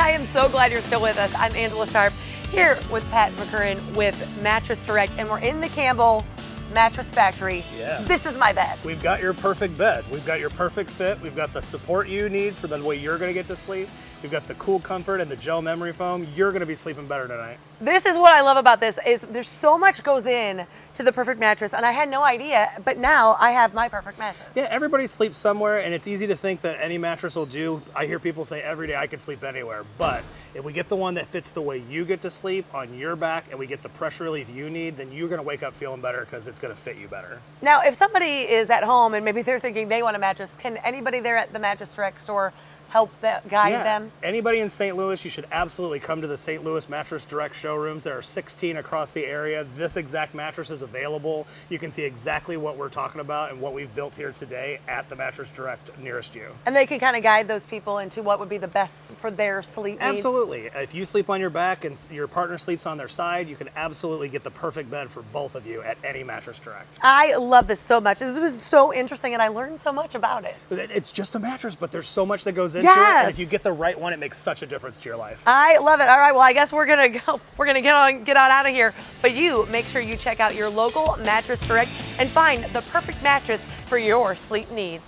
I am so glad you're still with us. I'm Angela Sharp here with Pat McCurran with Mattress Direct, and we're in the Campbell Mattress Factory. Yeah. This is my bed. We've got your perfect bed. We've got your perfect fit. We've got the support you need for the way you're going to get to sleep. We've got the cool comfort and the gel memory foam. You're going to be sleeping better tonight. This is what I love about this is there's so much goes in to the perfect mattress, and I had no idea, but now I have my perfect mattress. Yeah, everybody sleeps somewhere, and it's easy to think that any mattress will do. I hear people say every day I could sleep anywhere, but if we get the one that fits the way you get to sleep on your back and we get the pressure relief you need, then you're going to wake up feeling better because it's going to fit you better. Now, if somebody is at home and maybe they're thinking they want a mattress, can anybody there at the Mattress Direct store help guide them? Anybody in St. Louis, you should absolutely come to the St. Louis Mattress Direct showrooms. There are 16 across the area. This exact mattress is available. You can see exactly what we're talking about and what we've built here today at the Mattress Direct nearest you. And they can kind of guide those people into what would be the best for their sleep needs. Absolutely. If you sleep on your back and your partner sleeps on their side, you can absolutely get the perfect bed for both of you at any Mattress Direct. I love this so much. This was so interesting, and I learned so much about it. It's just a mattress, but there's so much that goes into it. Yes. And if you get the right one, it makes such a difference to your life. I love it. All right, well, I guess we're gonna go. We're gonna get on out of here. But you make sure you check out your local Mattress Direct and find the perfect mattress for your sleep needs.